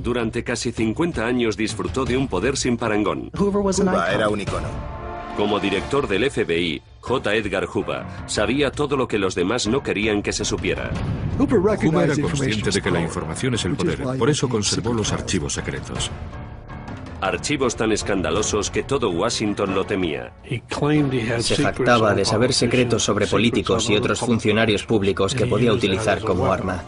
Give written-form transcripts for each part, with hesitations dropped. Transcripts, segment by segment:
Durante casi 50 años disfrutó de un poder sin parangón. Hoover era un icono. Como director del FBI, J. Edgar Hoover sabía todo lo que los demás no querían que se supiera. Hoover era consciente de que la información es el poder, por eso conservó los archivos secretos. Archivos tan escandalosos que todo Washington lo temía. Se jactaba de saber secretos sobre políticos y otros funcionarios públicos que podía utilizar como arma.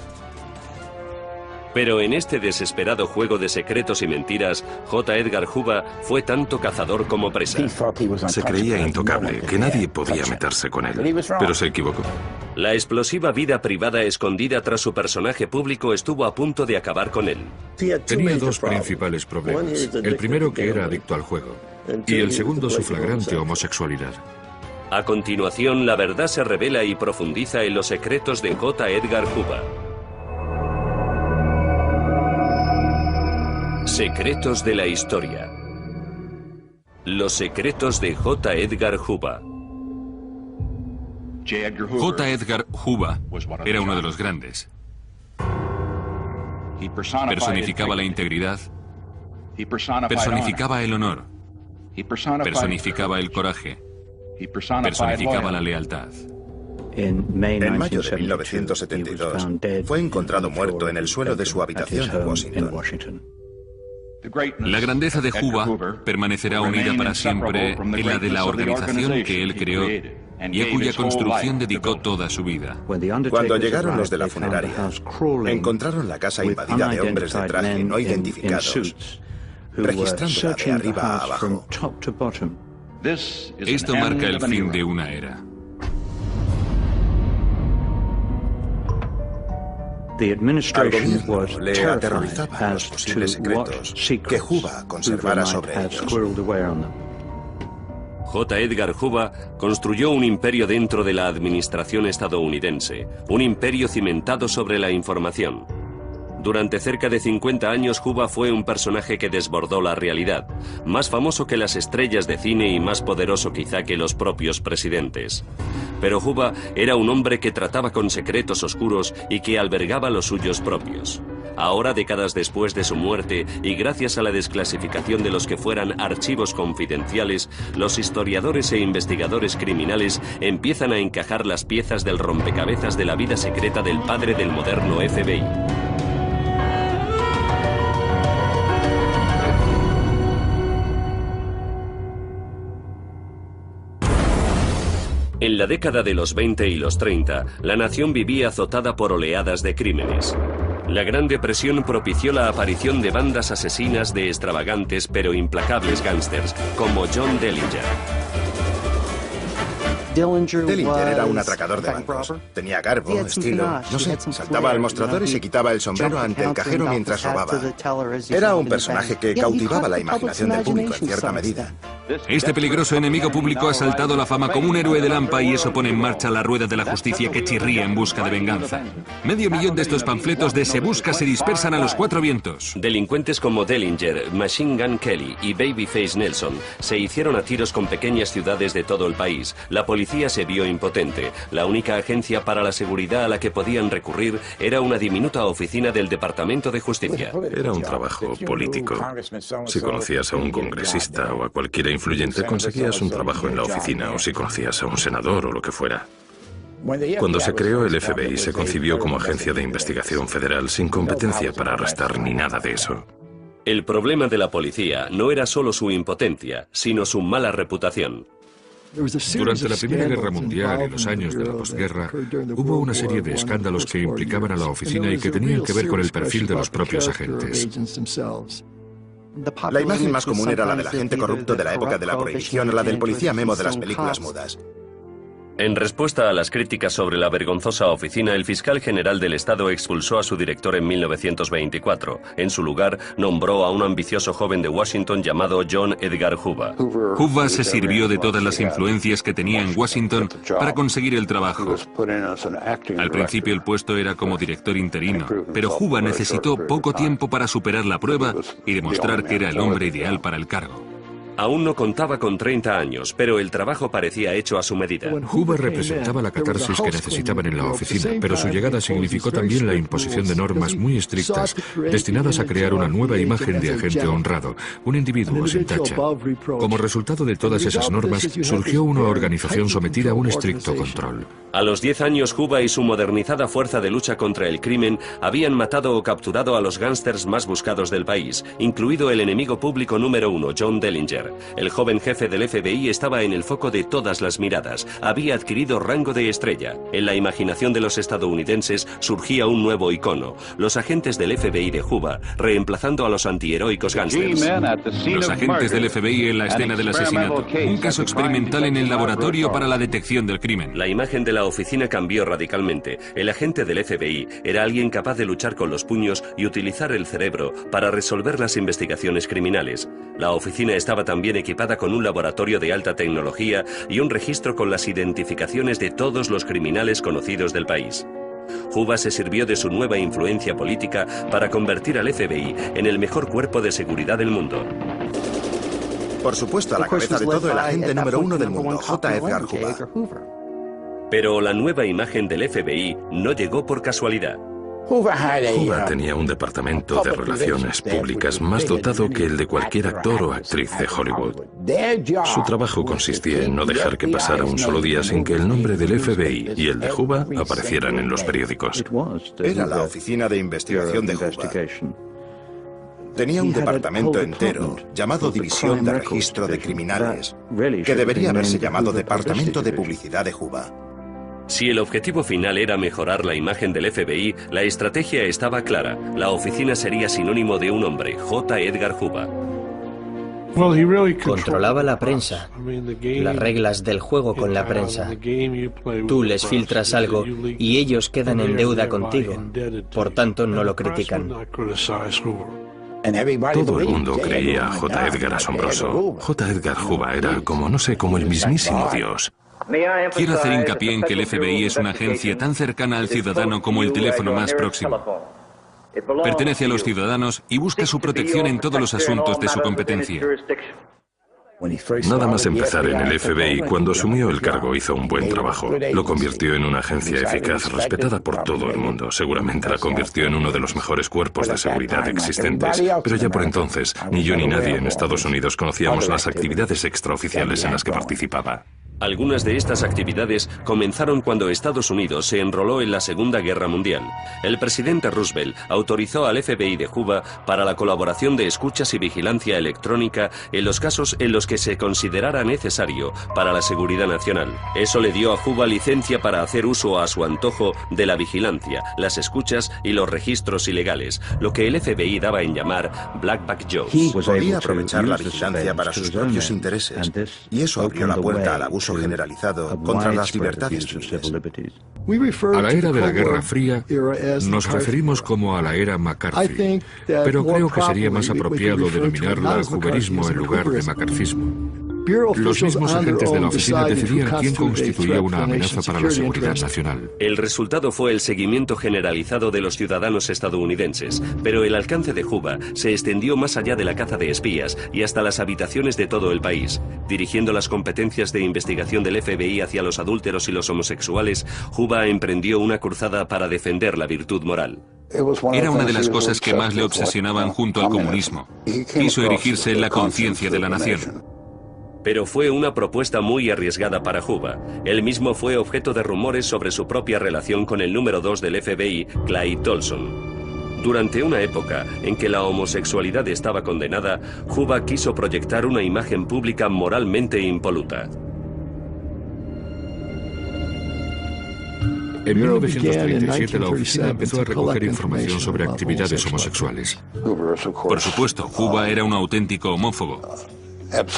Pero en este desesperado juego de secretos y mentiras, J. Edgar Hoover fue tanto cazador como presa. Se creía intocable, que nadie podía meterse con él, pero se equivocó. La explosiva vida privada escondida tras su personaje público estuvo a punto de acabar con él. Tenía dos principales problemas. El primero, que era adicto al juego, y el segundo, su flagrante homosexualidad. A continuación, la verdad se revela y profundiza en los secretos de J. Edgar Hoover. Secretos de la historia. Los secretos de J. Edgar Hoover. J. Edgar Hoover era uno de los grandes. Personificaba la integridad, personificaba el honor, personificaba el coraje, personificaba la lealtad. En mayo de 1972, fue encontrado muerto en el suelo de su habitación en Washington. La grandeza de Hoover permanecerá unida para siempre en la de la organización que él creó y a cuya construcción dedicó toda su vida. Cuando llegaron los de la funeraria, encontraron la casa invadida de hombres de traje no identificados, registrándola de arriba a abajo. Esto marca el fin de una era. Al gobierno le aterrorizaban los posibles secretos que Hoover conservara sobre ellos. J. Edgar Hoover construyó un imperio dentro de la administración estadounidense, un imperio cimentado sobre la información. Durante cerca de 50 años, Hoover fue un personaje que desbordó la realidad, más famoso que las estrellas de cine y más poderoso quizá que los propios presidentes. Pero Hoover era un hombre que trataba con secretos oscuros y que albergaba los suyos propios. Ahora, décadas después de su muerte, y gracias a la desclasificación de los que fueran archivos confidenciales, los historiadores e investigadores criminales empiezan a encajar las piezas del rompecabezas de la vida secreta del padre del moderno FBI. En la década de los 20 y los 30, la nación vivía azotada por oleadas de crímenes. La Gran Depresión propició la aparición de bandas asesinas de extravagantes pero implacables gángsters, como John Dillinger. Dillinger era un atracador de bancos. Tenía garbo, estilo, no sé, saltaba al mostrador y se quitaba el sombrero ante el cajero mientras robaba. Era un personaje que cautivaba la imaginación del público en cierta medida. Este peligroso enemigo público ha saltado la fama como un héroe de Lampa y eso pone en marcha la rueda de la justicia que chirría en busca de venganza. 500.000 de estos panfletos de Se Busca se dispersan a los 4 vientos. Delincuentes como Dillinger, Machine Gun Kelly y Babyface Nelson se hicieron a tiros con pequeñas ciudades de todo el país. La policía se vio impotente. La única agencia para la seguridad a la que podían recurrir era una diminuta oficina del Departamento de Justicia. Era un trabajo político. Si conocías a un congresista o a cualquiera influyente, conseguías un trabajo en la oficina, o si conocías a un senador o lo que fuera. Cuando se creó el FBI, se concibió como agencia de investigación federal sin competencia para arrestar ni nada de eso. El problema de la policía no era solo su impotencia, sino su mala reputación. Durante la Primera Guerra Mundial y los años de la posguerra, hubo una serie de escándalos que implicaban a la oficina y que tenían que ver con el perfil de los propios agentes. La imagen más común era la del agente corrupto de la época de la prohibición o la del policía memo de las películas mudas. En respuesta a las críticas sobre la vergonzosa oficina, el fiscal general del Estado expulsó a su director en 1924. En su lugar, nombró a un ambicioso joven de Washington llamado John Edgar Hoover. Hoover se sirvió de todas las influencias que tenía en Washington para conseguir el trabajo. Al principio el puesto era como director interino, pero Hoover necesitó poco tiempo para superar la prueba y demostrar que era el hombre ideal para el cargo. Aún no contaba con 30 años, pero el trabajo parecía hecho a su medida. Juba representaba la catarsis que necesitaban en la oficina, pero su llegada significó también la imposición de normas muy estrictas destinadas a crear una nueva imagen de agente honrado, un individuo sin tacha. Como resultado de todas esas normas, surgió una organización sometida a un estricto control. A los 10 años, Juba y su modernizada fuerza de lucha contra el crimen habían matado o capturado a los gángsters más buscados del país, incluido el enemigo público número 1, John Dellinger. El joven jefe del FBI estaba en el foco de todas las miradas. Había adquirido rango de estrella. En la imaginación de los estadounidenses surgía un nuevo icono: los agentes del FBI de Juba, reemplazando a los antiheroicos gángsters. Los agentes del FBI en la escena del asesinato. Un caso experimental en el laboratorio para la detección del crimen. La imagen de la oficina cambió radicalmente. El agente del FBI era alguien capaz de luchar con los puños y utilizar el cerebro para resolver las investigaciones criminales. La oficina estaba también equipada con un laboratorio de alta tecnología y un registro con las identificaciones de todos los criminales conocidos del país. Juba se sirvió de su nueva influencia política para convertir al FBI en el mejor cuerpo de seguridad del mundo. Por supuesto, a la cabeza de todo, el agente número 1 del mundo, J. Edgar Hoover. Pero la nueva imagen del FBI no llegó por casualidad. Juba tenía un departamento de relaciones públicas más dotado que el de cualquier actor o actriz de Hollywood. Su trabajo consistía en no dejar que pasara un solo día sin que el nombre del FBI y el de Juba aparecieran en los periódicos. Era la oficina de investigación de Juba. Tenía un departamento entero, llamado División de Registro de Criminales, que debería haberse llamado Departamento de Publicidad de Juba. Si el objetivo final era mejorar la imagen del FBI, la estrategia estaba clara. La oficina sería sinónimo de un hombre, J. Edgar Hoover. Controlaba la prensa, las reglas del juego con la prensa. Tú les filtras algo y ellos quedan en deuda contigo, por tanto no lo critican. Todo el mundo creía a J. Edgar asombroso. J. Edgar Hoover era como, no sé, como el mismísimo Dios. Quiero hacer hincapié en que el FBI es una agencia tan cercana al ciudadano como el teléfono más próximo. Pertenece a los ciudadanos y busca su protección en todos los asuntos de su competencia. Nada más empezar en el FBI, cuando asumió el cargo hizo un buen trabajo. Lo convirtió en una agencia eficaz, respetada por todo el mundo. Seguramente la convirtió en uno de los mejores cuerpos de seguridad existentes. Pero ya por entonces, ni yo ni nadie en Estados Unidos conocíamos las actividades extraoficiales en las que participaba. Algunas de estas actividades comenzaron cuando Estados Unidos se enroló en la Segunda Guerra Mundial. El presidente Roosevelt autorizó al FBI de Juba para la colaboración de escuchas y vigilancia electrónica en los casos en los que se considerara necesario para la seguridad nacional. Eso le dio a Juba licencia para hacer uso a su antojo de la vigilancia, las escuchas y los registros ilegales, lo que el FBI daba en llamar Black Bag Jobs. Podía aprovechar la vigilancia para sus propios intereses, y eso abrió la puerta al abuso generalizado contra las libertades civiles. A la era de la Guerra Fría nos referimos como a la era McCarthy, pero creo que sería más apropiado denominarla Hooverismo en lugar de macarcismo. Los mismos agentes de la oficina decidían quién constituía una amenaza para la seguridad nacional. El resultado fue el seguimiento generalizado de los ciudadanos estadounidenses, pero el alcance de Juba se extendió más allá de la caza de espías y hasta las habitaciones de todo el país. Dirigiendo las competencias de investigación del FBI hacia los adúlteros y los homosexuales, Juba emprendió una cruzada para defender la virtud moral. Era una de las cosas que más le obsesionaban junto al comunismo. Quiso erigirse en la conciencia de la nación. Pero fue una propuesta muy arriesgada para Juba. Él mismo fue objeto de rumores sobre su propia relación con el número 2 del FBI, Clyde Tolson. Durante una época en que la homosexualidad estaba condenada, Juba quiso proyectar una imagen pública moralmente impoluta. En 1937 la oficina empezó a recoger información sobre actividades homosexuales. Por supuesto, Juba era un auténtico homófobo.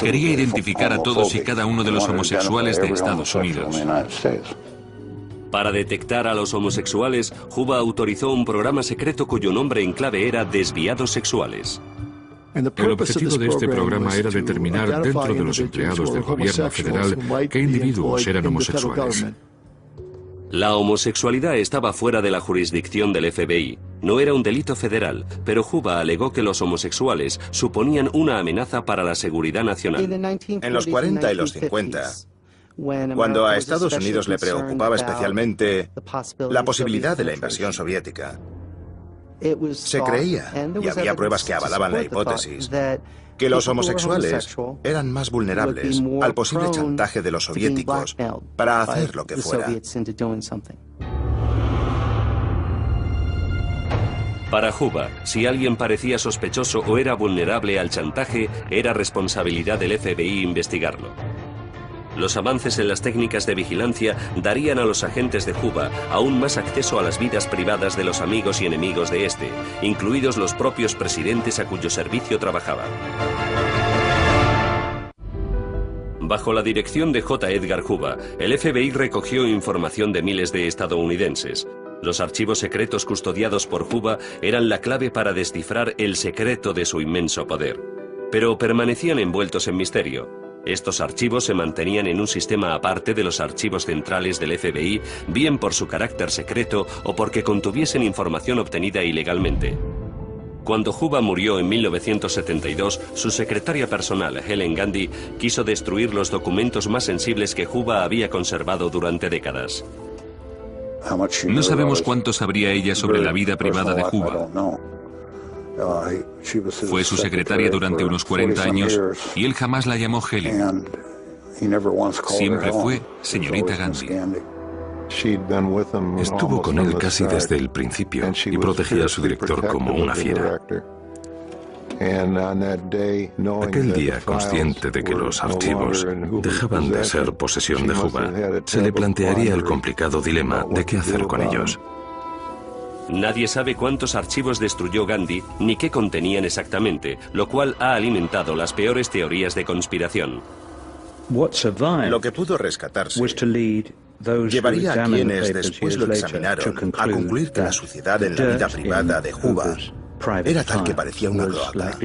Quería identificar a todos y cada uno de los homosexuales de Estados Unidos. Para detectar a los homosexuales, Juba autorizó un programa secreto cuyo nombre en clave era Desviados Sexuales. El objetivo de este programa era determinar dentro de los empleados del gobierno federal qué individuos eran homosexuales. La homosexualidad estaba fuera de la jurisdicción del FBI. No era un delito federal, pero Juba alegó que los homosexuales suponían una amenaza para la seguridad nacional. En los 40 y los 50, cuando a Estados Unidos le preocupaba especialmente la posibilidad de la invasión soviética, se creía, y había pruebas que avalaban la hipótesis, que los homosexuales eran más vulnerables al posible chantaje de los soviéticos para hacer lo que fuera. Para Juba, si alguien parecía sospechoso o era vulnerable al chantaje, era responsabilidad del FBI investigarlo. Los avances en las técnicas de vigilancia darían a los agentes de Juba aún más acceso a las vidas privadas de los amigos y enemigos de este, incluidos los propios presidentes a cuyo servicio trabajaban. Bajo la dirección de J. Edgar Hoover, el FBI recogió información de miles de estadounidenses. Los archivos secretos custodiados por Hoover eran la clave para descifrar el secreto de su inmenso poder. Pero permanecían envueltos en misterio. Estos archivos se mantenían en un sistema aparte de los archivos centrales del FBI, bien por su carácter secreto o porque contuviesen información obtenida ilegalmente. Cuando Hoover murió en 1972, su secretaria personal, Helen Gandy, quiso destruir los documentos más sensibles que Hoover había conservado durante décadas. No sabemos cuánto sabría ella sobre la vida privada de Hoover. Fue su secretaria durante unos 40 años y él jamás la llamó Helen. Siempre fue señorita Gandhi. Estuvo con él casi desde el principio y protegía a su director como una fiera. Aquel día, consciente de que los archivos dejaban de ser posesión de Hoover, se le plantearía el complicado dilema de qué hacer con ellos. Nadie sabe cuántos archivos destruyó Gandhi ni qué contenían exactamente, lo cual ha alimentado las peores teorías de conspiración. Lo que pudo rescatarse llevaría a quienes después lo examinaron a concluir que la suciedad en la vida privada de Hoover era tal que parecía una cloaca.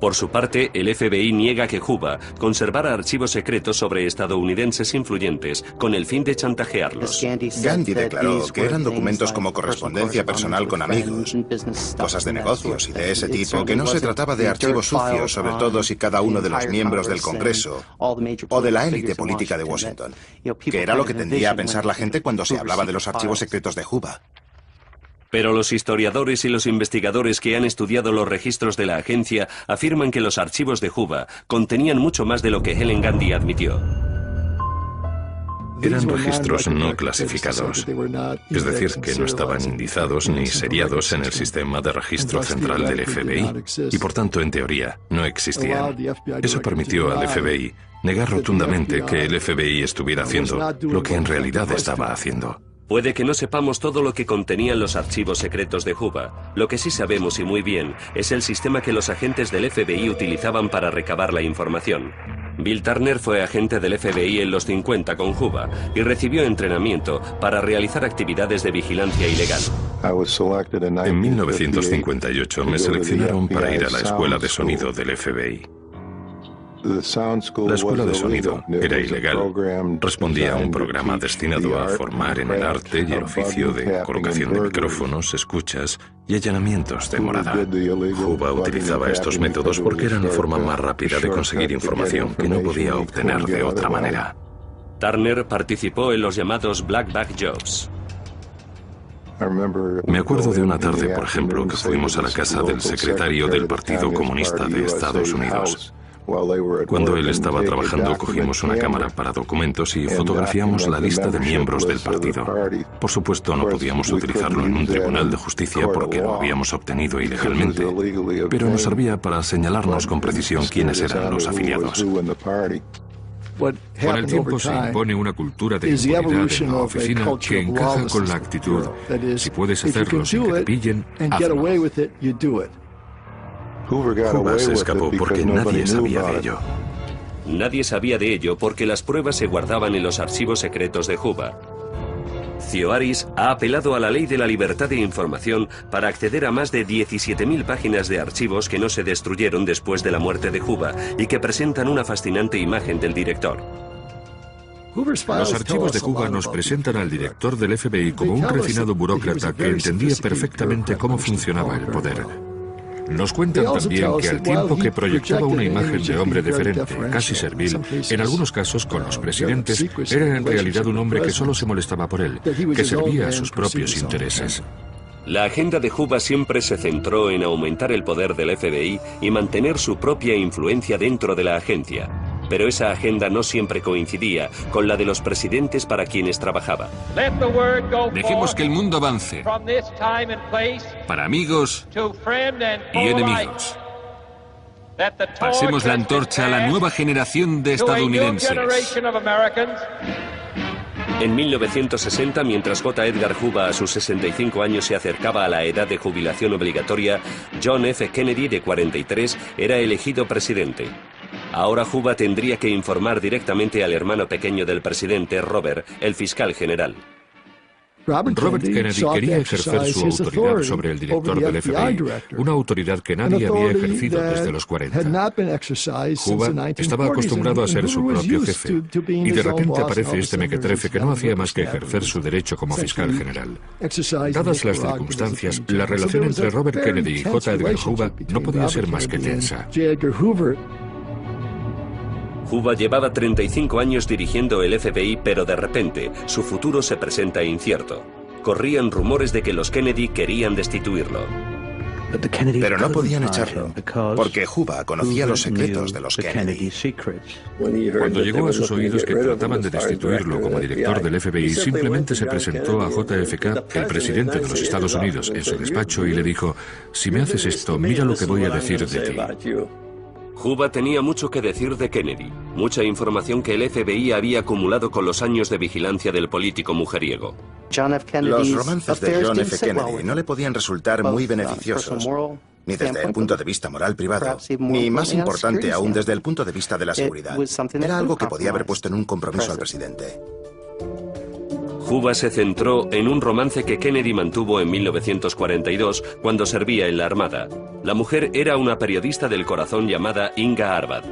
Por su parte, el FBI niega que Hoover conservara archivos secretos sobre estadounidenses influyentes con el fin de chantajearlos. Gandhi declaró que eran documentos como correspondencia personal con amigos, cosas de negocios y de ese tipo, que no se trataba de archivos sucios sobre todos y cada uno de los miembros del Congreso o de la élite política de Washington, que era lo que tendía a pensar la gente cuando se hablaba de los archivos secretos de Hoover. Pero los historiadores y los investigadores que han estudiado los registros de la agencia afirman que los archivos de Hoover contenían mucho más de lo que Helen Gandhi admitió. Eran registros no clasificados, es decir, que no estaban indizados ni seriados en el sistema de registro central del FBI y por tanto, en teoría, no existían. Eso permitió al FBI negar rotundamente que el FBI estuviera haciendo lo que en realidad estaba haciendo. Puede que no sepamos todo lo que contenían los archivos secretos de Hoover. Lo que sí sabemos y muy bien es el sistema que los agentes del FBI utilizaban para recabar la información. Bill Turner fue agente del FBI en los 50 con Hoover y recibió entrenamiento para realizar actividades de vigilancia ilegal. En 1958 me seleccionaron para ir a la escuela de sonido del FBI. La escuela de sonido era ilegal. Respondía a un programa destinado a formar en el arte y el oficio de colocación de micrófonos, escuchas y allanamientos de morada. Hoover utilizaba estos métodos porque eran la forma más rápida de conseguir información que no podía obtener de otra manera. Turner participó en los llamados Black Bag Jobs. Me acuerdo de una tarde, por ejemplo, que fuimos a la casa del secretario del Partido Comunista de Estados Unidos. Cuando él estaba trabajando, cogimos una cámara para documentos y fotografiamos la lista de miembros del partido. Por supuesto, no podíamos utilizarlo en un tribunal de justicia porque lo habíamos obtenido ilegalmente, pero nos servía para señalarnos con precisión quiénes eran los afiliados. Con el tiempo se impone una cultura de impunidad en la oficina que encaja con la actitud. Si puedes hacerlo sin que te pillen, hazlo. Hoover se escapó porque nadie sabía de ello. Nadie sabía de ello porque las pruebas se guardaban en los archivos secretos de Hoover. Theoharis ha apelado a la ley de la libertad de información para acceder a más de 17.000 páginas de archivos que no se destruyeron después de la muerte de Hoover y que presentan una fascinante imagen del director. Los archivos de Juba nos presentan al director del FBI como un refinado burócrata que entendía perfectamente cómo funcionaba el poder. Nos cuentan también que al tiempo que proyectaba una imagen de hombre deferente, casi servil, en algunos casos con los presidentes, era en realidad un hombre que solo se molestaba por él, que servía a sus propios intereses. La agenda de Juba siempre se centró en aumentar el poder del FBI y mantener su propia influencia dentro de la agencia. Pero esa agenda no siempre coincidía con la de los presidentes para quienes trabajaba. Dejemos que el mundo avance, para amigos y enemigos. Pasemos la antorcha a la nueva generación de estadounidenses. En 1960, mientras J. Edgar Hoover a sus 65 años se acercaba a la edad de jubilación obligatoria, John F. Kennedy, de 43, era elegido presidente. Ahora Hoover tendría que informar directamente al hermano pequeño del presidente, Robert, el fiscal general. Robert Kennedy quería ejercer su autoridad sobre el director del FBI, una autoridad que nadie había ejercido desde los 40. Hoover estaba acostumbrado a ser su propio jefe, y de repente aparece este mequetrefe que no hacía más que ejercer su derecho como fiscal general. Dadas las circunstancias, la relación entre Robert Kennedy y J. Edgar Hoover no podía ser más que tensa. Hoover llevaba 35 años dirigiendo el FBI, pero de repente su futuro se presenta incierto. Corrían rumores de que los Kennedy querían destituirlo. Pero no podían echarlo, porque Hoover conocía los secretos de los Kennedy. Cuando llegó a sus oídos que trataban de destituirlo como director del FBI, simplemente se presentó a JFK, el presidente de los Estados Unidos, en su despacho y le dijo: «Si me haces esto, mira lo que voy a decir de ti». Hoover tenía mucho que decir de Kennedy, mucha información que el FBI había acumulado con los años de vigilancia del político mujeriego. Los romances de John F. Kennedy no le podían resultar muy beneficiosos, ni desde el punto de vista moral privado, ni, más importante aún, desde el punto de vista de la seguridad. Era algo que podía haber puesto en un compromiso al presidente. Hoover se centró en un romance que Kennedy mantuvo en 1942 cuando servía en la Armada. La mujer era una periodista del corazón llamada Inga Arvad.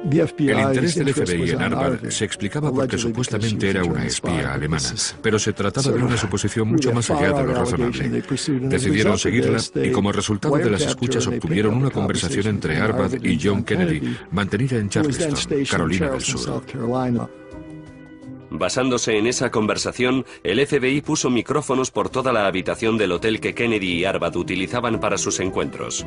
El interés del FBI en Arvad se explicaba porque supuestamente era una espía alemana, pero se trataba de una suposición mucho más allá de lo razonable. Decidieron seguirla y como resultado de las escuchas obtuvieron una conversación entre Arvad y John Kennedy, mantenida en Charleston, Carolina del Sur. Basándose en esa conversación, el FBI puso micrófonos por toda la habitación del hotel que Kennedy y Arvad utilizaban para sus encuentros.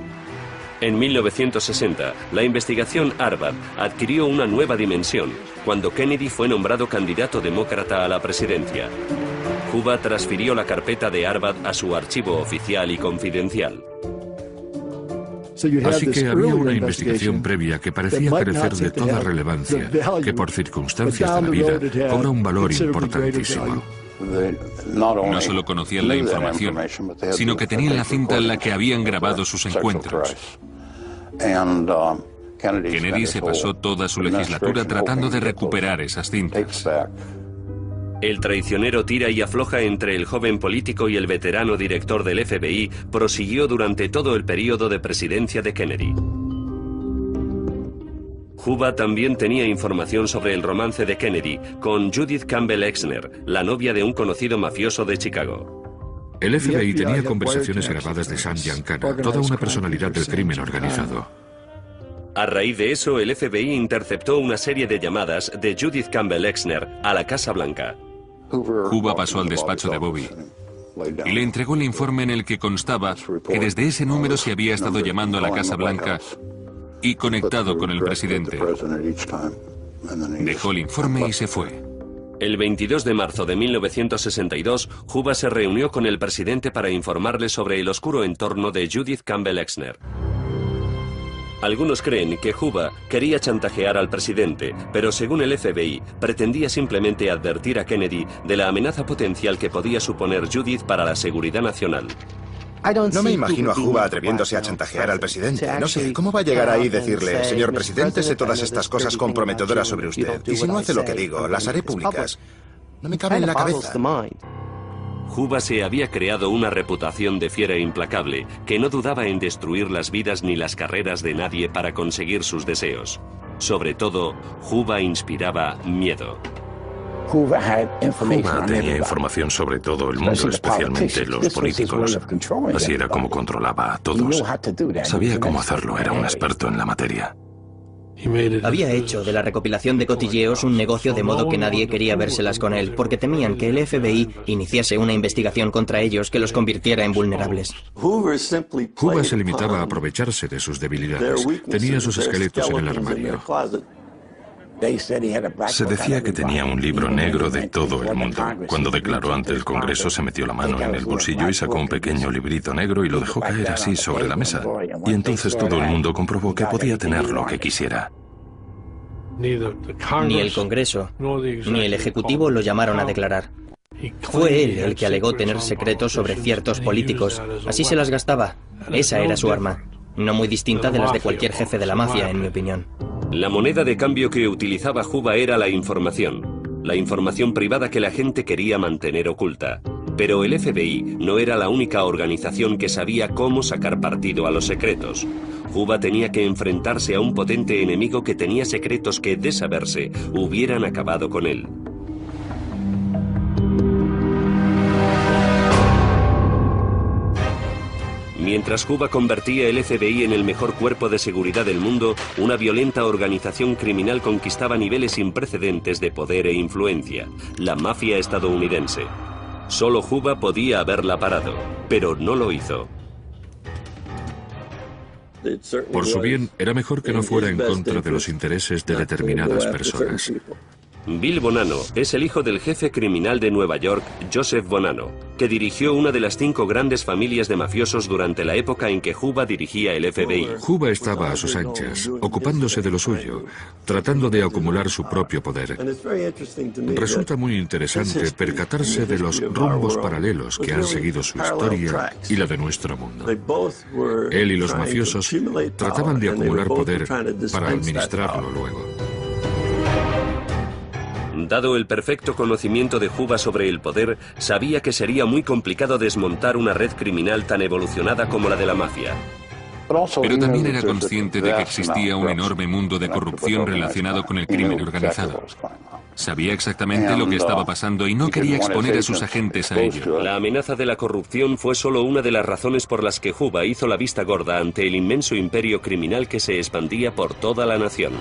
En 1960, la investigación Arvad adquirió una nueva dimensión, cuando Kennedy fue nombrado candidato demócrata a la presidencia. Hoover transfirió la carpeta de Arvad a su archivo oficial y confidencial. Así que había una investigación previa que parecía carecer de toda relevancia, que por circunstancias de la vida cobra un valor importantísimo. No solo conocían la información, sino que tenían la cinta en la que habían grabado sus encuentros. Kennedy se pasó toda su legislatura tratando de recuperar esas cintas. El traicionero tira y afloja entre el joven político y el veterano director del FBI prosiguió durante todo el período de presidencia de Kennedy. Hoover también tenía información sobre el romance de Kennedy con Judith Campbell Exner, la novia de un conocido mafioso de Chicago. El FBI tenía conversaciones grabadas de Sam Giancana, toda una personalidad del crimen organizado. A raíz de eso, el FBI interceptó una serie de llamadas de Judith Campbell Exner a la Casa Blanca. Hoover pasó al despacho de Bobby y le entregó el informe en el que constaba que desde ese número se había estado llamando a la Casa Blanca y conectado con el presidente. Dejó el informe y se fue. El 22 de marzo de 1962, Hoover se reunió con el presidente para informarle sobre el oscuro entorno de Judith Campbell Exner. Algunos creen que Hoover quería chantajear al presidente, pero según el FBI, pretendía simplemente advertir a Kennedy de la amenaza potencial que podía suponer Judith para la seguridad nacional. No me imagino a Hoover atreviéndose a chantajear al presidente. No sé, ¿cómo va a llegar ahí y decirle: señor presidente, sé todas estas cosas comprometedoras sobre usted, y si no hace lo que digo, las haré públicas? No me cabe en la cabeza. Hoover se había creado una reputación de fiera implacable, que no dudaba en destruir las vidas ni las carreras de nadie para conseguir sus deseos. Sobre todo, Hoover inspiraba miedo. Juba tenía información sobre todo el mundo, especialmente los políticos. Así era como controlaba a todos. Sabía cómo hacerlo, era un experto en la materia. Había hecho de la recopilación de cotilleos un negocio de modo que nadie quería vérselas con él, porque temían que el FBI iniciase una investigación contra ellos que los convirtiera en vulnerables. Juba se limitaba a aprovecharse de sus debilidades. Tenía sus esqueletos en el armario. Se decía que tenía un libro negro de todo el mundo. Cuando declaró ante el Congreso, se metió la mano en el bolsillo y sacó un pequeño librito negro y lo dejó caer así sobre la mesa. Y entonces todo el mundo comprobó que podía tener lo que quisiera. Ni el Congreso, ni el Ejecutivo lo llamaron a declarar. Fue él el que alegó tener secretos sobre ciertos políticos. Así se las gastaba. Esa era su arma. No muy distinta de las de cualquier jefe de la mafia, en mi opinión. La moneda de cambio que utilizaba Juba era la información privada que la gente quería mantener oculta. Pero el FBI no era la única organización que sabía cómo sacar partido a los secretos. Juba tenía que enfrentarse a un potente enemigo que tenía secretos que, de saberse, hubieran acabado con él. Mientras Juba convertía el FBI en el mejor cuerpo de seguridad del mundo, una violenta organización criminal conquistaba niveles sin precedentes de poder e influencia, la mafia estadounidense. Solo Juba podía haberla parado, pero no lo hizo. Por su bien, era mejor que no fuera en contra de los intereses de determinadas personas. Bill Bonanno es el hijo del jefe criminal de Nueva York, Joseph Bonanno, que dirigió una de las 5 grandes familias de mafiosos durante la época en que Juba dirigía el FBI. Juba estaba a sus anchas, ocupándose de lo suyo, tratando de acumular su propio poder. Resulta muy interesante percatarse de los rumbos paralelos que han seguido su historia y la de nuestro mundo. Él y los mafiosos trataban de acumular poder para administrarlo luego. Dado el perfecto conocimiento de Juba sobre el poder, sabía que sería muy complicado desmontar una red criminal tan evolucionada como la de la mafia. Pero también era consciente de que existía un enorme mundo de corrupción relacionado con el crimen organizado. Sabía exactamente lo que estaba pasando y no quería exponer a sus agentes a ello. La amenaza de la corrupción fue solo una de las razones por las que Juba hizo la vista gorda ante el inmenso imperio criminal que se expandía por toda la nación.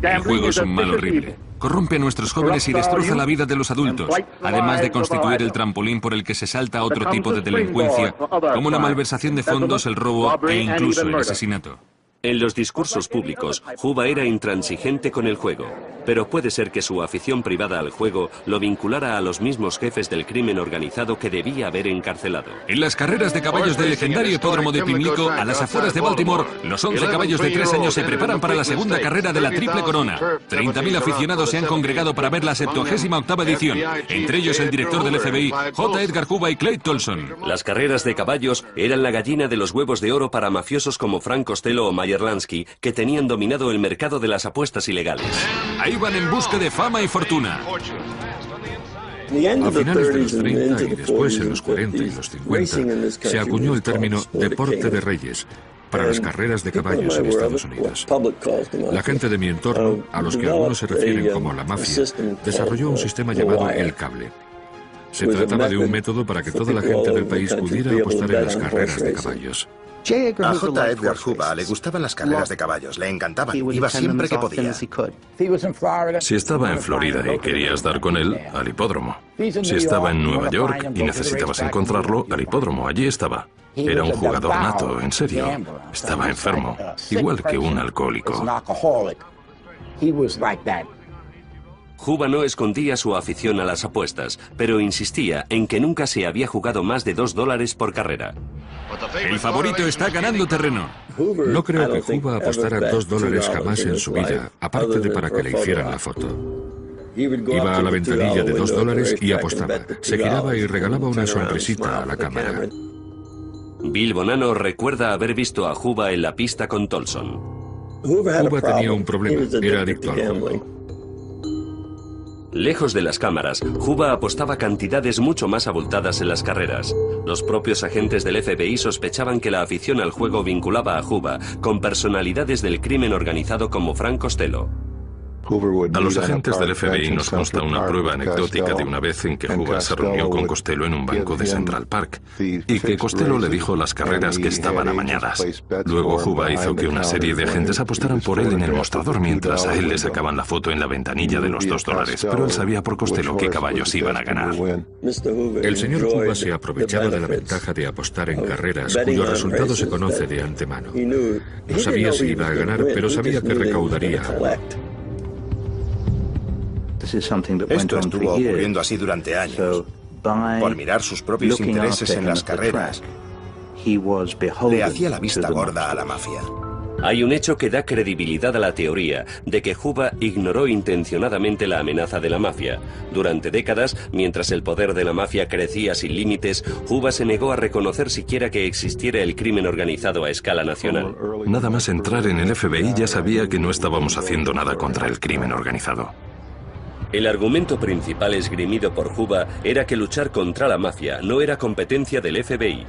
El juego es un mal horrible. Corrompe a nuestros jóvenes y destroza la vida de los adultos, además de constituir el trampolín por el que se salta a otro tipo de delincuencia, como la malversación de fondos, el robo e incluso el asesinato. En los discursos públicos, Juba era intransigente con el juego, pero puede ser que su afición privada al juego lo vinculara a los mismos jefes del crimen organizado que debía haber encarcelado. En las carreras de caballos del legendario hipódromo de Pimlico, a las afueras de Baltimore, los 11 caballos de 3 años se preparan para la segunda carrera de la Triple Corona. 30.000 aficionados se han congregado para ver la 78ª edición, entre ellos el director del FBI, J. Edgar Hoover y Clay Tolson. Las carreras de caballos eran la gallina de los huevos de oro para mafiosos como Frank Costello o Meyer Lansky, que tenían dominado el mercado de las apuestas ilegales. Ahí van en busca de fama y fortuna. A finales de los 30 y después en los 40 y los 50 se acuñó el término deporte de reyes para las carreras de caballos en Estados Unidos. La gente de mi entorno, a los que algunos se refieren como la mafia, desarrolló un sistema llamado el cable. Se trataba de un método para que toda la gente del país pudiera apostar en las carreras de caballos. A J. Edgar Hoover le gustaban las carreras de caballos, le encantaban, iba siempre que podía. Si estaba en Florida y querías dar con él, al hipódromo. Si estaba en Nueva York y necesitabas encontrarlo, al hipódromo, allí estaba. Era un jugador nato, en serio. Estaba enfermo, igual que un alcohólico. Juba no escondía su afición a las apuestas, pero insistía en que nunca se había jugado más de $2 por carrera. El favorito está ganando terreno. No creo que Juba apostara $2 jamás en su vida, aparte de para que le hicieran la foto. Iba a la ventanilla de $2 y apostaba. Se giraba y regalaba una sonrisita a la cámara. Bill Bonanno recuerda haber visto a Juba en la pista con Tolson. Juba tenía un problema, era adicto al juego. Lejos de las cámaras, Juba apostaba cantidades mucho más abultadas en las carreras. Los propios agentes del FBI sospechaban que la afición al juego vinculaba a Juba con personalidades del crimen organizado como Frank Costello. A los agentes del FBI nos consta una prueba anecdótica de una vez en que Hoover se reunió con Costello en un banco de Central Park y que Costello le dijo las carreras que estaban amañadas. Luego Hoover hizo que una serie de agentes apostaran por él en el mostrador mientras a él le sacaban la foto en la ventanilla de los $2, pero él sabía por Costello qué caballos iban a ganar. El señor Hoover se aprovechaba de la ventaja de apostar en carreras cuyo resultado se conoce de antemano. No sabía si iba a ganar, pero sabía que recaudaría algo. Esto estuvo ocurriendo así durante años. Por mirar sus propios intereses en las carreras, le hacía la vista gorda a la mafia. Hay un hecho que da credibilidad a la teoría de que Hoover ignoró intencionadamente la amenaza de la mafia. Durante décadas, mientras el poder de la mafia crecía sin límites, Hoover se negó a reconocer siquiera que existiera el crimen organizado a escala nacional. Nada más entrar en el FBI ya sabía que no estábamos haciendo nada contra el crimen organizado. El argumento principal esgrimido por Hoover era que luchar contra la mafia no era competencia del FBI.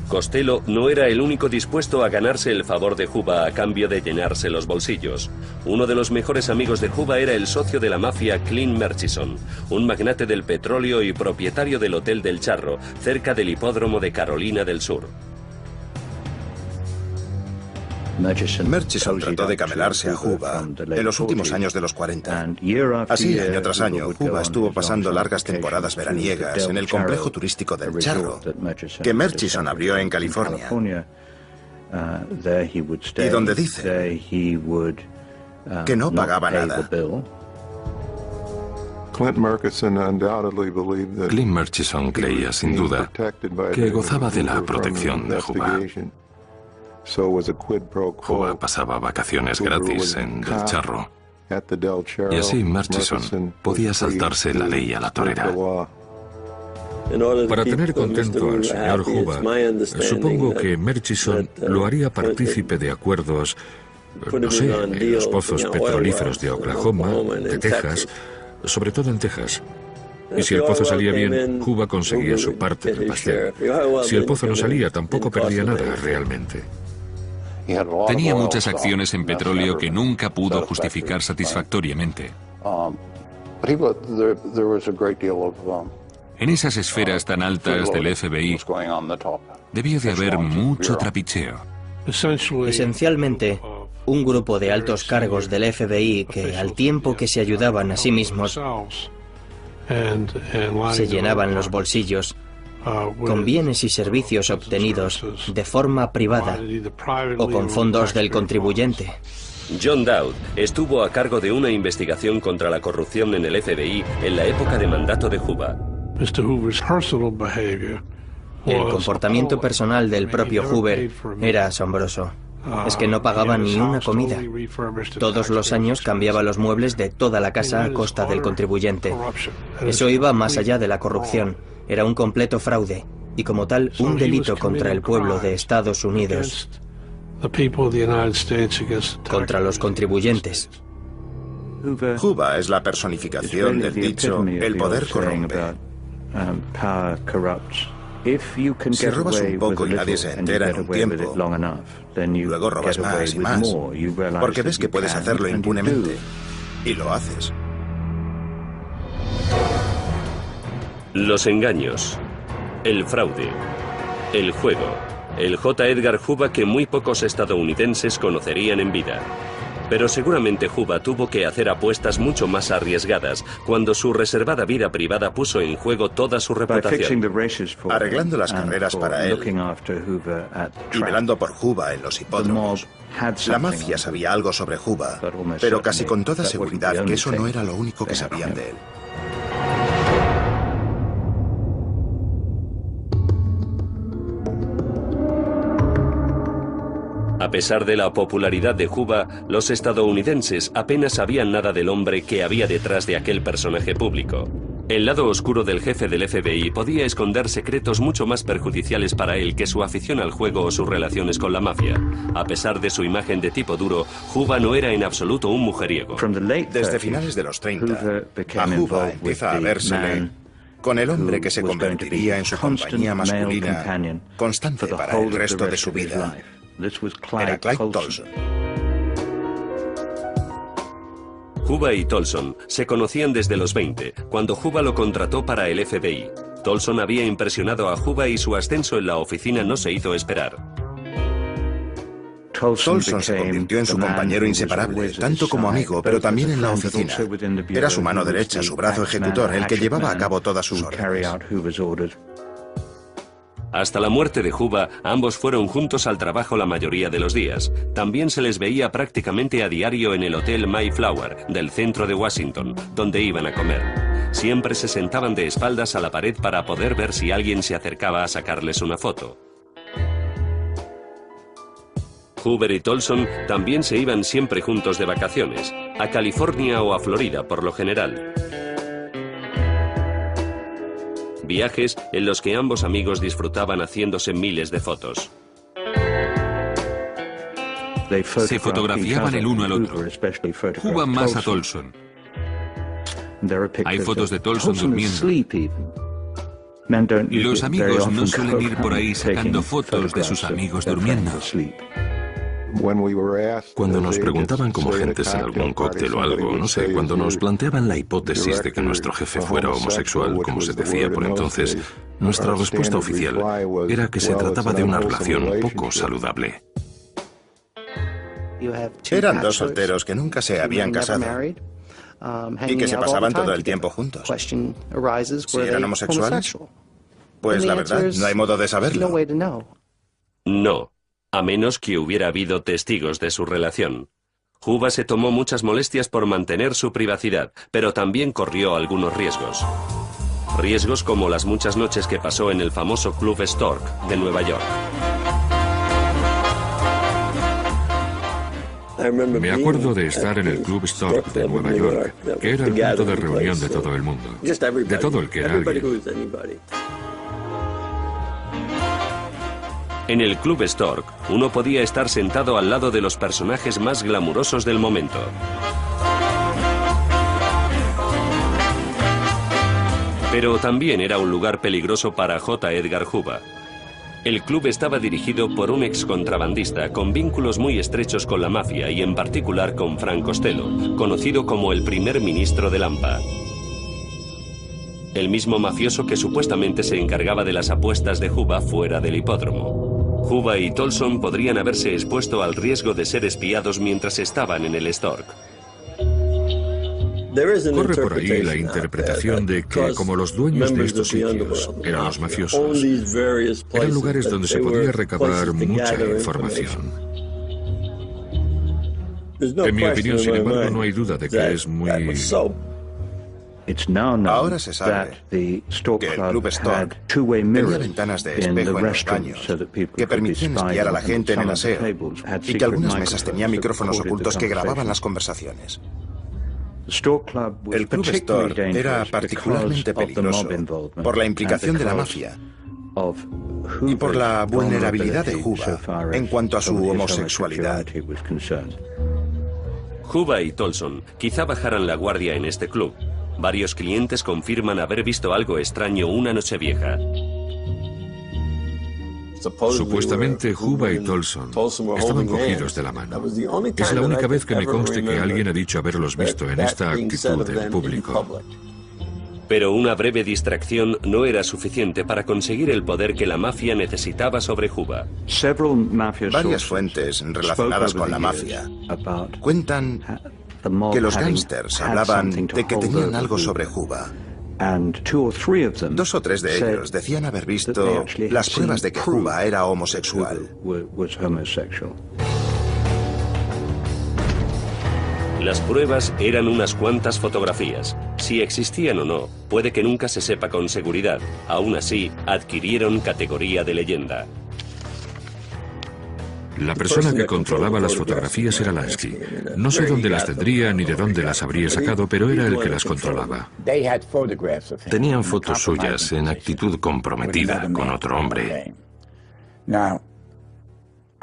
Costello no era el único dispuesto a ganarse el favor de Hoover a cambio de llenarse los bolsillos. Uno de los mejores amigos de Hoover era el socio de la mafia Clint Murchison, un magnate del petróleo y propietario del Hotel del Charro, cerca del hipódromo de Carolina del Sur. Murchison trató de camelarse a Hoover en los últimos años de los 40. Así, año tras año, Hoover estuvo pasando largas temporadas veraniegas en el complejo turístico del Charro, que Murchison abrió en California, y donde dice que no pagaba nada. Clint Murchison creía, sin duda, que gozaba de la protección de Hoover. Hoover pasaba vacaciones gratis en Del Charro, y así Murchison podía saltarse la ley a la torera. Para tener contento al señor Hoover, supongo que Murchison lo haría partícipe de acuerdos, no sé, en los pozos petrolíferos de Oklahoma, de Texas, sobre todo en Texas. Y si el pozo salía bien, Hoover conseguía su parte del pastel. Si el pozo no salía, tampoco perdía nada realmente. Tenía muchas acciones en petróleo que nunca pudo justificar satisfactoriamente. En esas esferas tan altas del FBI debió de haber mucho trapicheo. Esencialmente, un grupo de altos cargos del FBI que, al tiempo que se ayudaban a sí mismos, se llenaban los bolsillos con bienes y servicios obtenidos de forma privada o con fondos del contribuyente. John Dowd estuvo a cargo de una investigación contra la corrupción en el FBI en la época de mandato de Hoover. El comportamiento personal del propio Hoover era asombroso. Es que no pagaba ni una comida. Todos los años cambiaba los muebles de toda la casa a costa del contribuyente. Eso iba más allá de la corrupción. Era un completo fraude y, como tal, un delito contra el pueblo de Estados Unidos, contra los contribuyentes. Hoover es la personificación del dicho "el poder corrompe". Si robas un poco y nadie se entera en un tiempo, luego robas más y más, porque ves que puedes hacerlo impunemente, y lo haces. Los engaños, el fraude, el juego, el J. Edgar Hoover que muy pocos estadounidenses conocerían en vida. Pero seguramente Hoover tuvo que hacer apuestas mucho más arriesgadas cuando su reservada vida privada puso en juego toda su reputación. Arreglando las carreras para él y velando por Hoover en los hipódromos, la mafia sabía algo sobre Hoover, pero casi con toda seguridad que eso no era lo único que sabían de él. A pesar de la popularidad de Hoover, los estadounidenses apenas sabían nada del hombre que había detrás de aquel personaje público. El lado oscuro del jefe del FBI podía esconder secretos mucho más perjudiciales para él que su afición al juego o sus relaciones con la mafia. A pesar de su imagen de tipo duro, Hoover no era en absoluto un mujeriego. Desde finales de los 30, a Hoover empieza a vérsele con el hombre que se convertiría en su compañía masculina constante para el resto de su vida. Era Clyde Tolson. Huba y Tolson se conocían desde los 20, cuando Huba lo contrató para el FBI. Tolson había impresionado a Huba y su ascenso en la oficina no se hizo esperar. Tolson se convirtió en su compañero inseparable, tanto como amigo, pero también en la oficina. Era su mano derecha, su brazo ejecutor, el que llevaba a cabo todas sus órdenes. Hasta la muerte de Huba, ambos fueron juntos al trabajo la mayoría de los días. También se les veía prácticamente a diario en el Hotel Mayflower del centro de Washington, donde iban a comer. Siempre se sentaban de espaldas a la pared para poder ver si alguien se acercaba a sacarles una foto. Huber y Tolson también se iban siempre juntos de vacaciones, a California o a Florida por lo general. Viajes en los que ambos amigos disfrutaban haciéndose miles de fotos. Se fotografiaban el uno al otro. Huba más a Tolson. Hay fotos de Tolson durmiendo. Y los amigos no suelen ir por ahí sacando fotos de sus amigos durmiendo. Cuando nos preguntaban como gentes en algún cóctel o algo, no sé, cuando nos planteaban la hipótesis de que nuestro jefe fuera homosexual, como se decía por entonces, nuestra respuesta oficial era que se trataba de una relación poco saludable. Eran dos solteros que nunca se habían casado y que se pasaban todo el tiempo juntos. ¿Si eran homosexuales? Pues la verdad, no hay modo de saberlo. No. A menos que hubiera habido testigos de su relación. Huba se tomó muchas molestias por mantener su privacidad, pero también corrió algunos riesgos. Riesgos como las muchas noches que pasó en el famoso Club Stork de Nueva York. Me acuerdo de estar en el Club Stork de Nueva York, que era el punto de reunión de todo el mundo, de todo el que era alguien. En el Club Stork, uno podía estar sentado al lado de los personajes más glamurosos del momento. Pero también era un lugar peligroso para J. Edgar Hoover. El club estaba dirigido por un excontrabandista con vínculos muy estrechos con la mafia y en particular con Frank Costello, conocido como el primer ministro de Lampa. El mismo mafioso que supuestamente se encargaba de las apuestas de Hoover fuera del hipódromo. Hoover y Tolson podrían haberse expuesto al riesgo de ser espiados mientras estaban en el Stork. Corre por ahí la interpretación de que, como los dueños de estos sitios eran los mafiosos, eran lugares donde se podía recabar mucha información. En mi opinión, sin embargo, no hay duda de que es muy... Ahora se sabe que el Club Stork tenía ventanas de espejo en los baños que permitían espiar a la gente en el aseo y que algunas mesas tenían micrófonos ocultos que grababan las conversaciones. El Club Stork era particularmente peligroso por la implicación de la mafia y por la vulnerabilidad de Hoover en cuanto a su homosexualidad. Hoover y Tolson quizá bajaran la guardia en este club. Varios clientes confirman haber visto algo extraño una noche vieja. Supuestamente Hoover y Tolson estaban cogidos de la mano. Es la única vez que me conste que alguien ha dicho haberlos visto en esta actitud en público. Pero una breve distracción no era suficiente para conseguir el poder que la mafia necesitaba sobre Hoover. Varias fuentes relacionadas con la mafia cuentan que los gángsters hablaban de que tenían algo sobre Hoover. 2 o 3 de ellos decían haber visto las pruebas de que Hoover era homosexual. Las pruebas eran unas cuantas fotografías. Si existían o no, puede que nunca se sepa con seguridad. Aún así, adquirieron categoría de leyenda. La persona que controlaba las fotografías era Lansky. No sé dónde las tendría ni de dónde las habría sacado, pero era el que las controlaba. Tenían fotos suyas en actitud comprometida con otro hombre.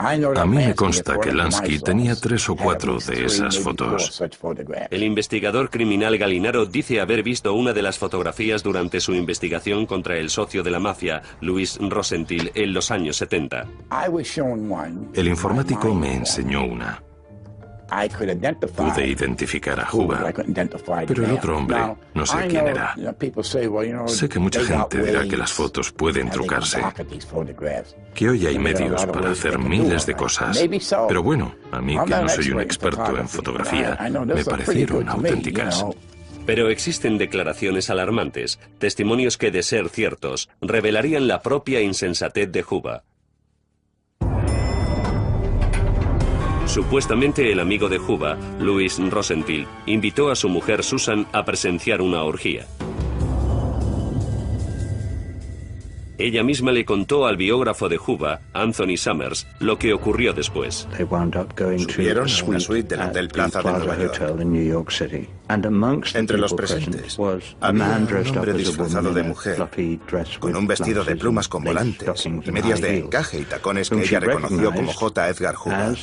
A mí me consta que Lansky tenía 3 o 4 de esas fotos. El investigador criminal Galinaro dice haber visto una de las fotografías durante su investigación contra el socio de la mafia, Louis Rosenthal, en los años 70. El informático me enseñó una. Pude identificar a Juba, pero el otro hombre no sé quién era. Sé que mucha gente dirá que las fotos pueden trucarse, que hoy hay medios para hacer miles de cosas, pero bueno, a mí que no soy un experto en fotografía, me parecieron auténticas. Pero existen declaraciones alarmantes, testimonios que, de ser ciertos, revelarían la propia insensatez de Juba. Supuestamente el amigo de Juba, Louis Rosenthal, invitó a su mujer Susan a presenciar una orgía. Ella misma le contó al biógrafo de Juba, Anthony Summers, lo que ocurrió después. Subieron a una suite del Hotel Plaza de Nueva York. Entre los presentes había un hombre disfrazado de mujer, con un vestido de plumas con volantes, y medias de encaje y tacones que ella reconoció como J. Edgar Hoover.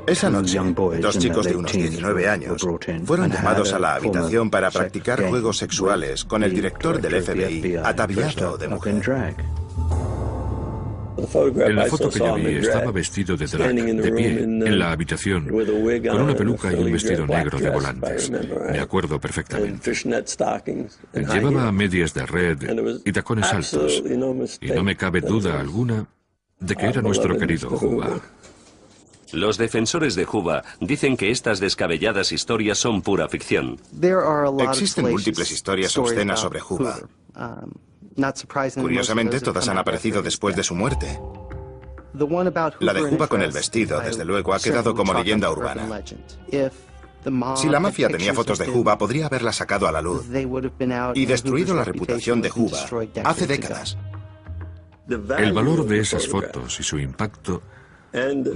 Esa noche, dos chicos de unos 19 años fueron llamados a la habitación para practicar juegos sexuales con el director del FBI, ataviado de mujer. En la foto que yo vi estaba vestido de drag, de pie, en la habitación, con una peluca y un vestido negro de volantes. Me acuerdo perfectamente. Llevaba medias de red y tacones altos, y no me cabe duda alguna de que era nuestro querido Juba. Los defensores de Juba dicen que estas descabelladas historias son pura ficción. Existen múltiples historias obscenas sobre Juba. Curiosamente, todas han aparecido después de su muerte. La de Juba con el vestido, desde luego, ha quedado como leyenda urbana. Si la mafia tenía fotos de Juba, podría haberlas sacado a la luz y destruido la reputación de Juba hace décadas. El valor de esas fotos y su impacto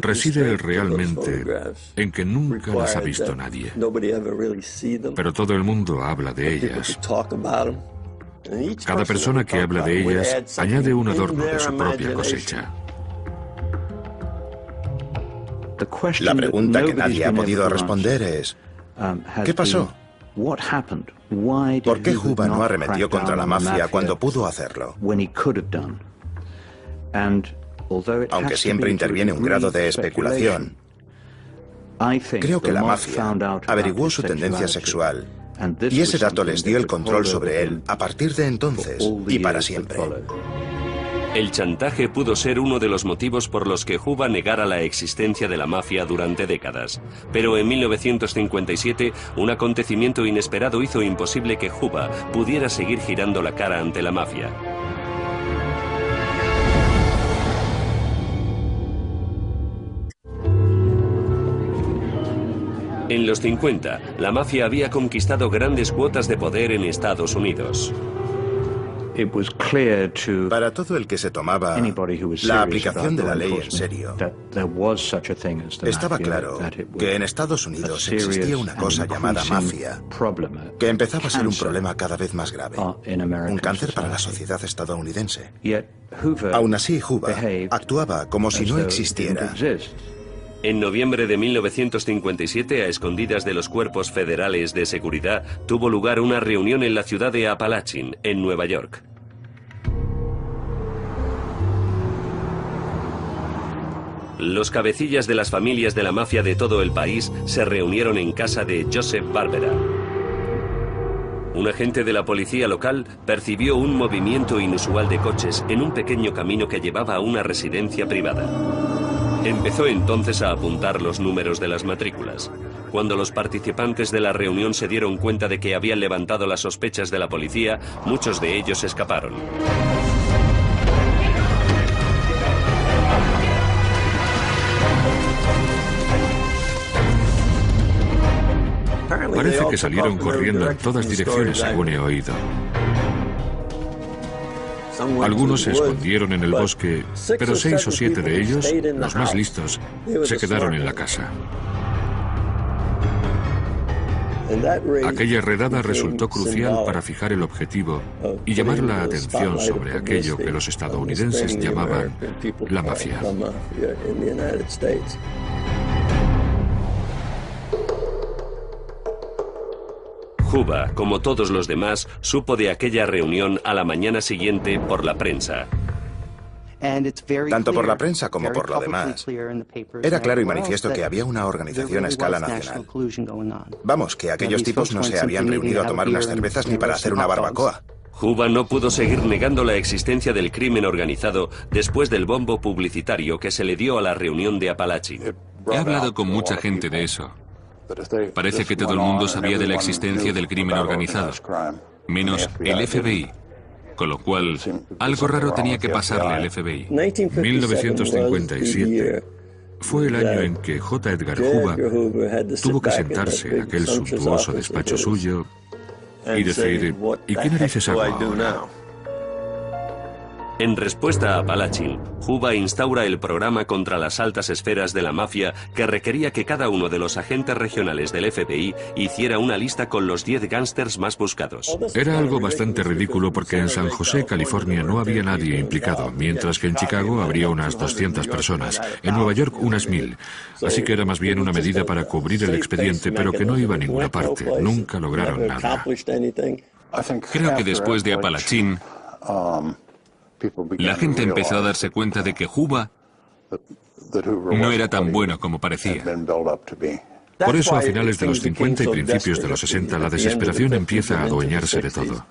reside realmente en que nunca las ha visto nadie. Pero todo el mundo habla de ellas. Cada persona que habla de ellas añade un adorno de su propia cosecha. La pregunta que nadie ha podido responder es: ¿qué pasó? ¿Por qué Juba no arremetió contra la mafia cuando pudo hacerlo? Aunque siempre interviene un grado de especulación, creo que la mafia averiguó su tendencia sexual y ese dato les dio el control sobre él a partir de entonces y para siempre. El chantaje pudo ser uno de los motivos por los que Juba negara la existencia de la mafia durante décadas. Pero en 1957, un acontecimiento inesperado hizo imposible que Juba pudiera seguir girando la cara ante la mafia. En los 50, la mafia había conquistado grandes cuotas de poder en Estados Unidos. Para todo el que se tomaba la aplicación de la ley en serio, estaba claro que en Estados Unidos existía una cosa llamada mafia, que empezaba a ser un problema cada vez más grave, un cáncer para la sociedad estadounidense. Aún así, Juba actuaba como si no existiera. En noviembre de 1957, a escondidas de los cuerpos federales de seguridad, tuvo lugar una reunión en la ciudad de Apalachin, en Nueva York. Los cabecillas de las familias de la mafia de todo el país se reunieron en casa de Joseph Barbera. Un agente de la policía local percibió un movimiento inusual de coches en un pequeño camino que llevaba a una residencia privada. Empezó entonces a apuntar los números de las matrículas. Cuando los participantes de la reunión se dieron cuenta de que habían levantado las sospechas de la policía, muchos de ellos escaparon. Parece que salieron corriendo en todas direcciones, según he oído. Algunos se escondieron en el bosque, pero 6 o 7 de ellos, los más listos, se quedaron en la casa. Aquella redada resultó crucial para fijar el objetivo y llamar la atención sobre aquello que los estadounidenses llamaban la mafia. Juba, como todos los demás, supo de aquella reunión a la mañana siguiente por la prensa. tanto por la prensa como por lo demás. Era claro y manifiesto que había una organización a escala nacional. Vamos, que aquellos tipos no se habían reunido a tomar unas cervezas ni para hacer una barbacoa. Juba no pudo seguir negando la existencia del crimen organizado después del bombo publicitario que se le dio a la reunión de Apalachin. He hablado con mucha gente de eso. Parece que todo el mundo sabía de la existencia del crimen organizado, menos el FBI. Con lo cual, algo raro tenía que pasarle al FBI. 1957 fue el año en que J. Edgar Hoover tuvo que sentarse en aquel suntuoso despacho suyo y decir, ¿y qué narices hago ahora? En respuesta a Apalachin, Juba instaura el programa contra las altas esferas de la mafia que requería que cada uno de los agentes regionales del FBI hiciera una lista con los 10 gángsters más buscados. Era algo bastante ridículo porque en San José, California, no había nadie implicado, mientras que en Chicago habría unas 200 personas, en Nueva York unas 1000. Así que era más bien una medida para cubrir el expediente, pero que no iba a ninguna parte. Nunca lograron nada. Creo que después de Apalachin, la gente empezó a darse cuenta de que Juba no era tan bueno como parecía. Por eso, a finales de los 50 y principios de los 60, la desesperación empieza a adueñarse de todo.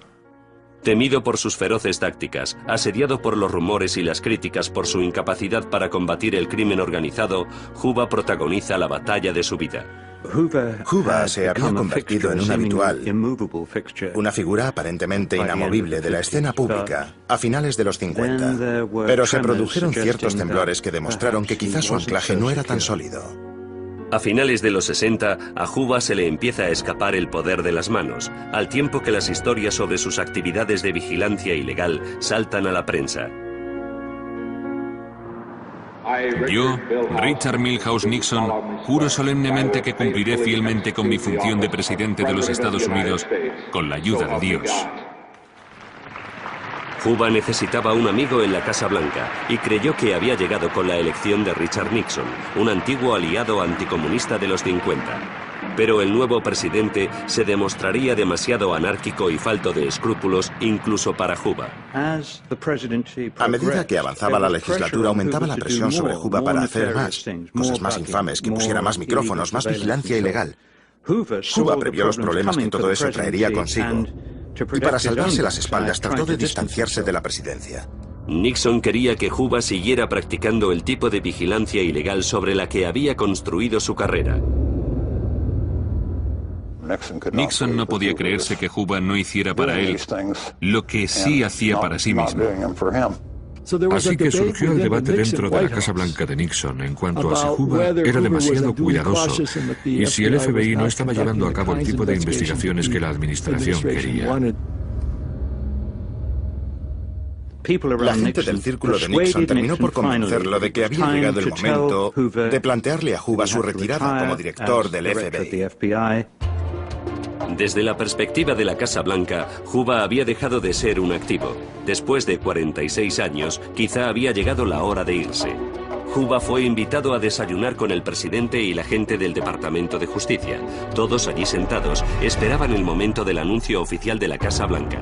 Temido por sus feroces tácticas, asediado por los rumores y las críticas por su incapacidad para combatir el crimen organizado, Juba protagoniza la batalla de su vida. Juba se había convertido en un habitual, una figura aparentemente inamovible de la escena pública a finales de los 50, pero se produjeron ciertos temblores que demostraron que quizás su anclaje no era tan sólido. A finales de los 60, a Juba se le empieza a escapar el poder de las manos, al tiempo que las historias sobre sus actividades de vigilancia ilegal saltan a la prensa. Yo, Richard Milhouse Nixon, juro solemnemente que cumpliré fielmente con mi función de presidente de los Estados Unidos con la ayuda de Dios. Juba necesitaba un amigo en la Casa Blanca y creyó que había llegado con la elección de Richard Nixon, un antiguo aliado anticomunista de los 50. Pero el nuevo presidente se demostraría demasiado anárquico y falto de escrúpulos incluso para Juba. A medida que avanzaba la legislatura, aumentaba la presión sobre Juba para hacer más, cosas más infames, que pusiera más micrófonos, más vigilancia ilegal. Juba previó los problemas que todo eso traería consigo, y para salvarse las espaldas trató de distanciarse de la presidencia. Nixon quería que Juba siguiera practicando el tipo de vigilancia ilegal sobre la que había construido su carrera. Nixon no podía creerse que Juba no hiciera para él lo que sí hacía para sí mismo. Así que surgió el debate dentro de la Casa Blanca de Nixon en cuanto a si Juba era demasiado cuidadoso y si el FBI no estaba llevando a cabo el tipo de investigaciones que la administración quería. La gente del círculo de Nixon terminó por convencerlo de que había llegado el momento de plantearle a Juba su retirada como director del FBI. Desde la perspectiva de la Casa Blanca, Juba había dejado de ser un activo. Después de 46 años, quizá había llegado la hora de irse. Juba fue invitado a desayunar con el presidente y la gente del Departamento de Justicia. Todos allí sentados esperaban el momento del anuncio oficial de la Casa Blanca.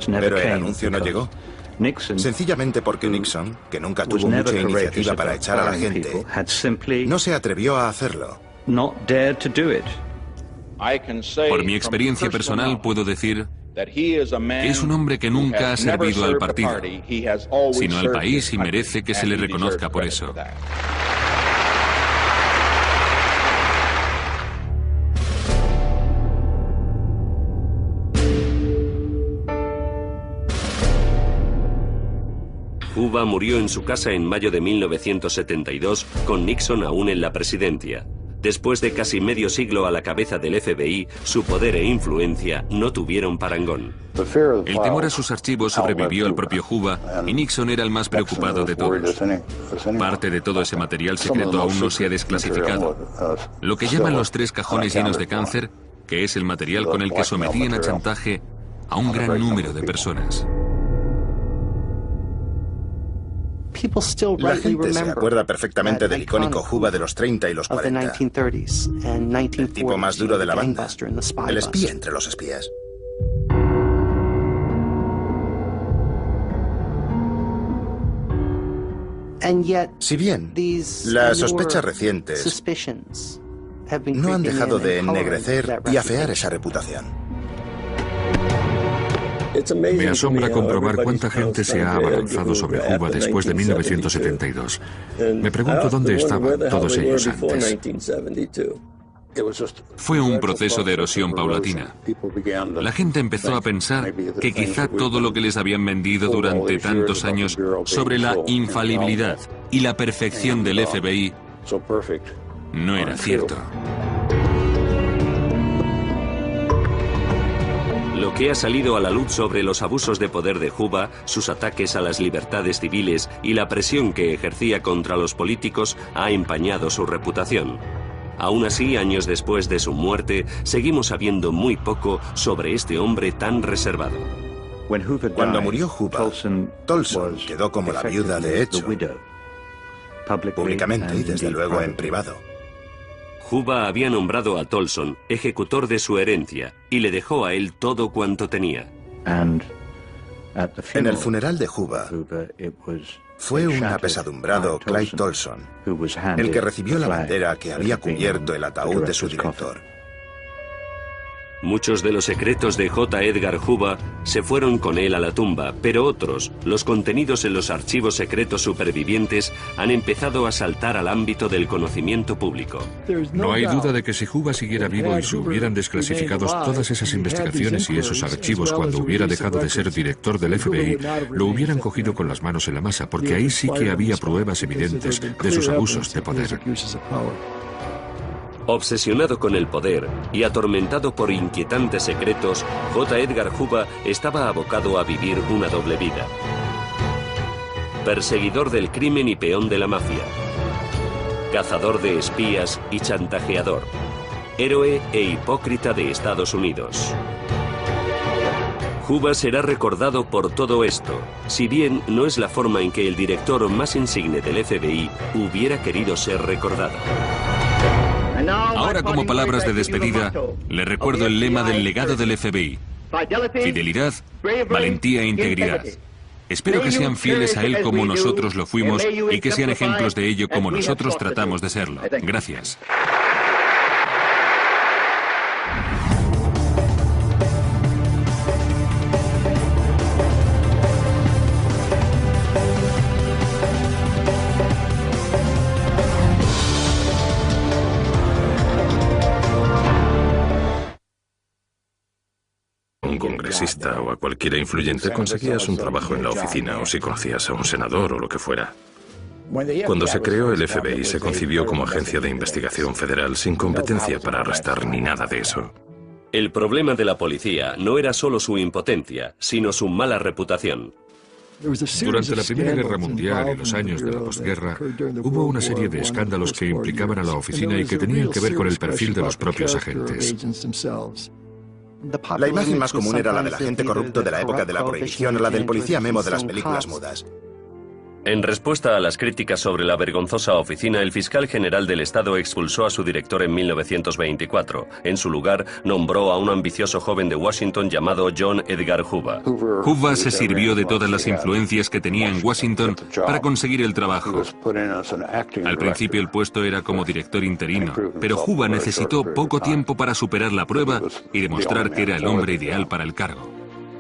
Pero el anuncio no llegó. Sencillamente porque Nixon, que nunca tuvo mucha iniciativa para echar a la gente, no se atrevió a hacerlo. Por mi experiencia personal puedo decir que es un hombre que nunca ha servido al partido, sino al país y merece que se le reconozca por eso. Juba murió en su casa en mayo de 1972, con Nixon aún en la presidencia. Después de casi medio siglo a la cabeza del FBI, su poder e influencia no tuvieron parangón. El temor a sus archivos sobrevivió al propio Juba y Nixon era el más preocupado de todos. Parte de todo ese material secreto aún no se ha desclasificado. Lo que llaman los 3 cajones llenos de cáncer, que es el material con el que sometían a chantaje a un gran número de personas. La gente se acuerda perfectamente del icónico Juba de los 30 y los 40. El tipo más duro de la banda. El espía entre los espías. Si bien las sospechas recientes no han dejado de ennegrecer y afear esa reputación. Me asombra comprobar cuánta gente se ha abalanzado sobre Juba después de 1972. Me pregunto dónde estaban todos ellos antes. Fue un proceso de erosión paulatina. La gente empezó a pensar que quizá todo lo que les habían vendido durante tantos años sobre la infalibilidad y la perfección del FBI no era cierto. Lo que ha salido a la luz sobre los abusos de poder de Juba, sus ataques a las libertades civiles y la presión que ejercía contra los políticos ha empañado su reputación. Aún así, años después de su muerte, seguimos sabiendo muy poco sobre este hombre tan reservado. Cuando murió Juba, Tolson quedó como la viuda de hecho, públicamente y desde luego en privado. Juba había nombrado a Tolson ejecutor de su herencia y le dejó a él todo cuanto tenía. En el funeral de Juba, fue un apesadumbrado Clyde Tolson el que recibió la bandera que había cubierto el ataúd de su director. Muchos de los secretos de J. Edgar Hoover se fueron con él a la tumba, pero otros, los contenidos en los archivos secretos supervivientes, han empezado a saltar al ámbito del conocimiento público. No hay duda de que si Hoover siguiera vivo y se hubieran desclasificado todas esas investigaciones y esos archivos cuando hubiera dejado de ser director del FBI, lo hubieran cogido con las manos en la masa, porque ahí sí que había pruebas evidentes de sus abusos de poder. Obsesionado con el poder y atormentado por inquietantes secretos, J. Edgar Hoover estaba abocado a vivir una doble vida. Perseguidor del crimen y peón de la mafia. Cazador de espías y chantajeador. Héroe e hipócrita de Estados Unidos. Hoover será recordado por todo esto, si bien no es la forma en que el director más insigne del FBI hubiera querido ser recordado. Ahora, como palabras de despedida, le recuerdo el lema del legado del FBI: fidelidad, valentía e integridad. Espero que sean fieles a él como nosotros lo fuimos y que sean ejemplos de ello como nosotros tratamos de serlo. Gracias. O a cualquiera influyente, conseguías un trabajo en la oficina, o si conocías a un senador o lo que fuera. Cuando se creó el FBI se concibió como agencia de investigación federal sin competencia para arrestar ni nada de eso. El problema de la policía no era solo su impotencia, sino su mala reputación. Durante la Primera Guerra Mundial y los años de la posguerra, hubo una serie de escándalos que implicaban a la oficina y que tenían que ver con el perfil de los propios agentes. La imagen más común era la del agente corrupto de la época de la prohibición o la del policía memo de las películas mudas. En respuesta a las críticas sobre la vergonzosa oficina, el fiscal general del Estado expulsó a su director en 1924. En su lugar, nombró a un ambicioso joven de Washington llamado John Edgar Hoover. Hoover se sirvió de todas las influencias que tenía en Washington para conseguir el trabajo. Al principio el puesto era como director interino, pero Hoover necesitó poco tiempo para superar la prueba y demostrar que era el hombre ideal para el cargo.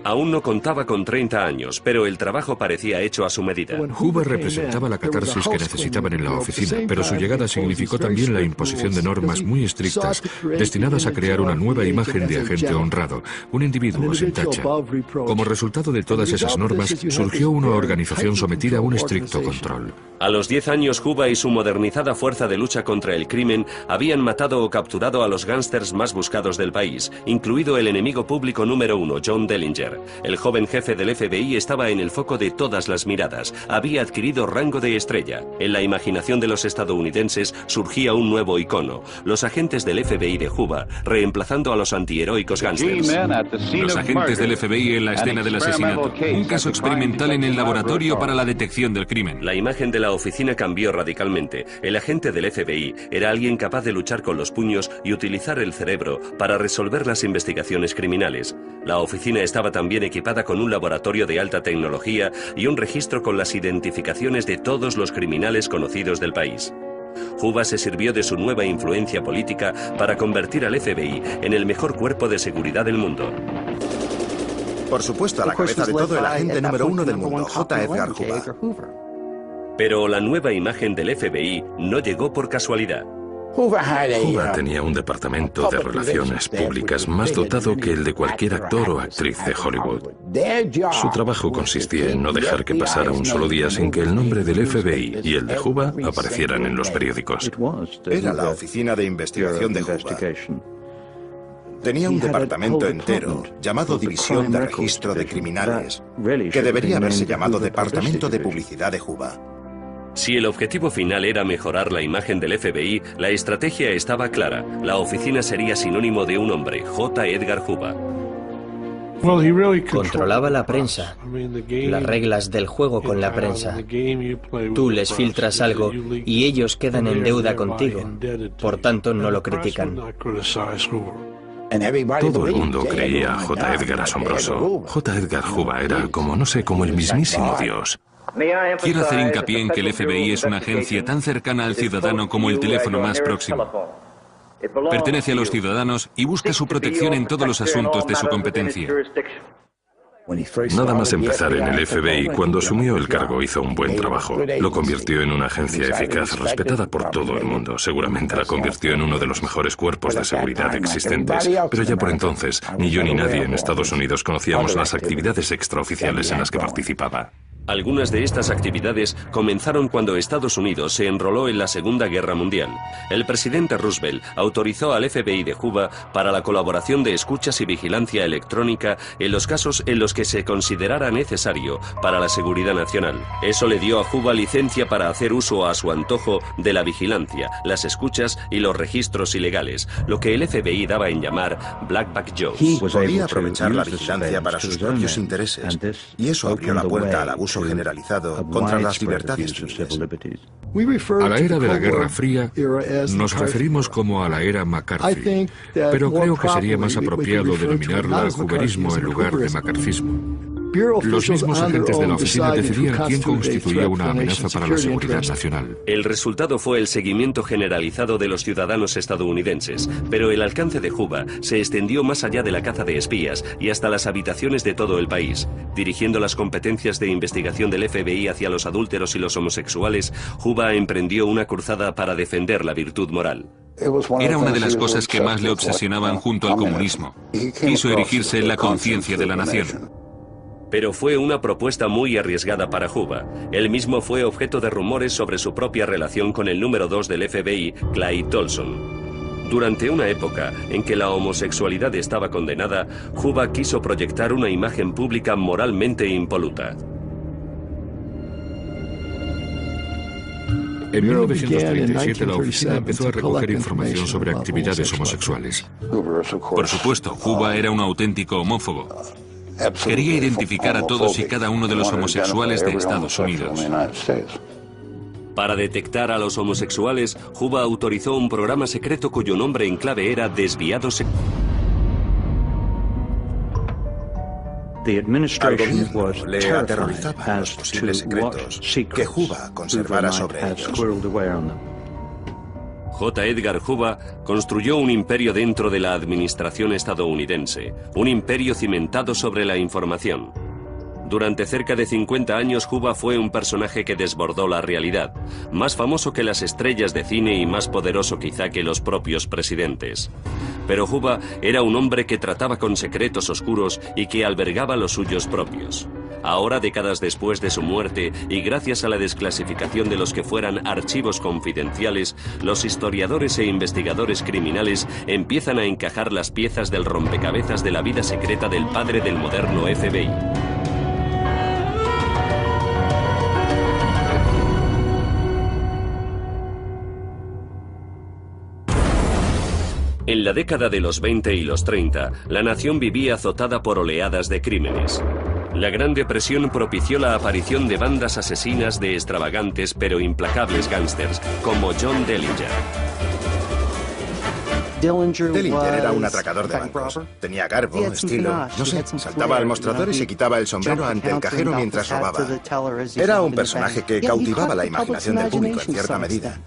Aún no contaba con 30 años, pero el trabajo parecía hecho a su medida. Hoover representaba la catarsis que necesitaban en la oficina, pero su llegada significó también la imposición de normas muy estrictas, destinadas a crear una nueva imagen de agente honrado, un individuo sin tacha. Como resultado de todas esas normas, surgió una organización sometida a un estricto control. A los 10 años, Hoover y su modernizada fuerza de lucha contra el crimen habían matado o capturado a los gángsters más buscados del país, incluido el enemigo público número 1, John Dellinger. El joven jefe del FBI estaba en el foco de todas las miradas. Había adquirido rango de estrella. En la imaginación de los estadounidenses surgía un nuevo icono: los agentes del FBI de Hoover, reemplazando a los antiheroicos gángsters. Los agentes del FBI en la escena del asesinato. Un caso experimental en el laboratorio para la detección del crimen. La imagen de la oficina cambió radicalmente. El agente del FBI era alguien capaz de luchar con los puños y utilizar el cerebro para resolver las investigaciones criminales. La oficina estaba también también equipada con un laboratorio de alta tecnología y un registro con las identificaciones de todos los criminales conocidos del país. Juba se sirvió de su nueva influencia política para convertir al FBI en el mejor cuerpo de seguridad del mundo. Por supuesto, a la cabeza de todo el agente número 1 del mundo, J. Edgar Hoover. Pero la nueva imagen del FBI no llegó por casualidad. Hoover tenía un departamento de relaciones públicas más dotado que el de cualquier actor o actriz de Hollywood. Su trabajo consistía en no dejar que pasara un solo día sin que el nombre del FBI y el de Hoover aparecieran en los periódicos. Era la oficina de investigación de Hoover. Tenía un departamento entero llamado División de Registro de Criminales, que debería haberse llamado Departamento de Publicidad de Hoover. Si el objetivo final era mejorar la imagen del FBI, la estrategia estaba clara. La oficina sería sinónimo de un hombre, J. Edgar Hoover. Controlaba la prensa, las reglas del juego con la prensa. Tú les filtras algo y ellos quedan en deuda contigo. Por tanto, no lo critican. Todo el mundo creía a J. Edgar asombroso. J. Edgar Hoover era como, no sé, como el mismísimo Dios. Quiero hacer hincapié en que el FBI es una agencia tan cercana al ciudadano como el teléfono más próximo. Pertenece a los ciudadanos y busca su protección en todos los asuntos de su competencia. Nada más empezar en el FBI, cuando asumió el cargo hizo un buen trabajo. Lo convirtió en una agencia eficaz, respetada por todo el mundo. Seguramente la convirtió en uno de los mejores cuerpos de seguridad existentes. Pero ya por entonces, ni yo ni nadie en Estados Unidos conocíamos las actividades extraoficiales en las que participaba. Algunas de estas actividades comenzaron cuando Estados Unidos se enroló en la Segunda Guerra Mundial. El presidente Roosevelt autorizó al FBI de Hoover para la colaboración de escuchas y vigilancia electrónica en los casos en los que se considerara necesario para la seguridad nacional. Eso le dio a Hoover licencia para hacer uso a su antojo de la vigilancia, las escuchas y los registros ilegales, lo que el FBI daba en llamar Black Bag Jobs. Podía aprovechar la vigilancia para sus propios intereses, y eso abrió la puerta al abuso generalizado contra las libertades civiles. A la era de la Guerra Fría nos referimos como a la era McCarthy, pero creo que sería más apropiado denominarla hooverismo en lugar de macartismo. Los mismos agentes de la oficina decidían quién constituía una amenaza para la seguridad nacional. El resultado fue el seguimiento generalizado de los ciudadanos estadounidenses, pero el alcance de Hoover se extendió más allá de la caza de espías y hasta las habitaciones de todo el país. Dirigiendo las competencias de investigación del FBI hacia los adúlteros y los homosexuales, Hoover emprendió una cruzada para defender la virtud moral. Era una de las cosas que más le obsesionaban junto al comunismo. Quiso erigirse en la conciencia de la nación. Pero fue una propuesta muy arriesgada para Hoover. Él mismo fue objeto de rumores sobre su propia relación con el número 2 del FBI, Clyde Tolson. Durante una época en que la homosexualidad estaba condenada, Hoover quiso proyectar una imagen pública moralmente impoluta. En 1937 la oficina empezó a recoger información sobre actividades homosexuales. Por supuesto, Hoover era un auténtico homófobo. Quería identificar a todos y cada uno de los homosexuales de Estados Unidos. Para detectar a los homosexuales, Hoover autorizó un programa secreto cuyo nombre en clave era Desviados. Al gobierno le aterrorizaban los posibles secretos que Hoover conservara sobre ellos. J. Edgar Hoover construyó un imperio dentro de la administración estadounidense, un imperio cimentado sobre la información. Durante cerca de 50 años, Hoover fue un personaje que desbordó la realidad, más famoso que las estrellas de cine y más poderoso quizá que los propios presidentes. Pero Hoover era un hombre que trataba con secretos oscuros y que albergaba los suyos propios. Ahora, décadas después de su muerte, y gracias a la desclasificación de los que fueran archivos confidenciales, los historiadores e investigadores criminales empiezan a encajar las piezas del rompecabezas de la vida secreta del padre del moderno FBI. En la década de los 20 y los 30, la nación vivía azotada por oleadas de crímenes. La Gran Depresión propició la aparición de bandas asesinas de extravagantes pero implacables gángsters, como John Dillinger. Dillinger era un atracador de bancos. Tenía garbo, estilo, no sé, saltaba al mostrador y se quitaba el sombrero ante el cajero mientras robaba. Era un personaje que cautivaba la imaginación del público en cierta medida.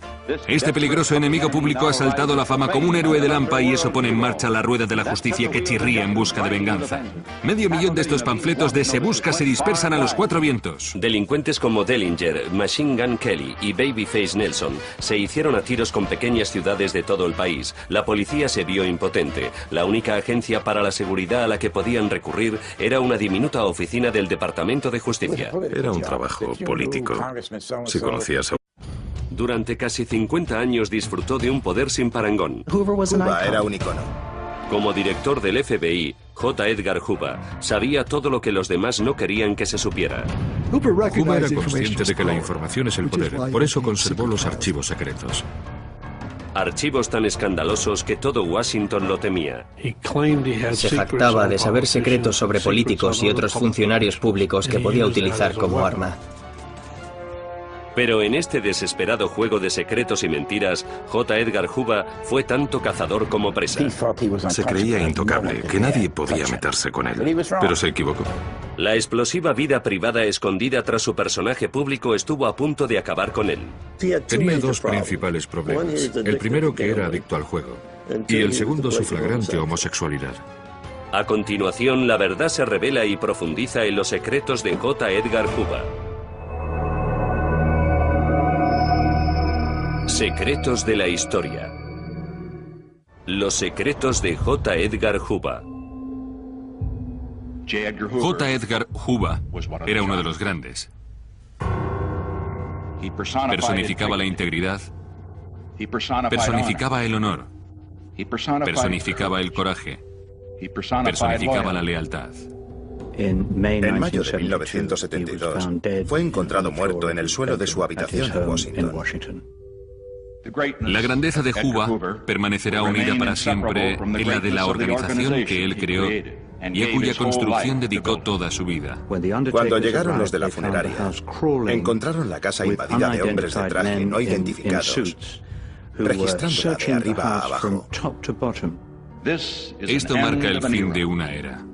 Este peligroso enemigo público ha saltado la fama como un héroe del hampa y eso pone en marcha la rueda de la justicia que chirría en busca de venganza. 500.000 de estos panfletos de Se busca se dispersan a los 4 vientos. Delincuentes como Dillinger, Machine Gun Kelly y Babyface Nelson se hicieron a tiros con pequeñas ciudades de todo el país. La policía se vio impotente. La única agencia para la seguridad a la que podían recurrir era una diminuta oficina del Departamento de Justicia. Era un trabajo político. Si conocías a... Durante casi 50 años disfrutó de un poder sin parangón. Hoover era un icono. Como director del FBI, J. Edgar Hoover sabía todo lo que los demás no querían que se supiera. Hoover era consciente de que la información es el poder, por eso conservó los archivos secretos. Archivos tan escandalosos que todo Washington lo temía. Se jactaba de saber secretos sobre políticos y otros funcionarios públicos que podía utilizar como arma. Pero en este desesperado juego de secretos y mentiras, J. Edgar Hoover fue tanto cazador como presa. Se creía intocable, que nadie podía meterse con él, pero se equivocó. La explosiva vida privada escondida tras su personaje público estuvo a punto de acabar con él. Tenía 2 principales problemas. El primero, que era adicto al juego, y el segundo, su flagrante homosexualidad. A continuación, la verdad se revela y profundiza en los secretos de J. Edgar Hoover. Secretos de la historia. Los secretos de J. Edgar Hoover. J. Edgar Hoover era uno de los grandes. Personificaba la integridad, personificaba el honor, personificaba el coraje, personificaba la lealtad. En mayo de 1972, fue encontrado muerto en el suelo de su habitación en Washington. La grandeza de Hoover permanecerá unida para siempre en la de la organización que él creó y a cuya construcción dedicó toda su vida. Cuando llegaron los de la funeraria, encontraron la casa invadida de hombres de traje no identificados, registrándola de arriba a abajo. Esto marca el fin de una era.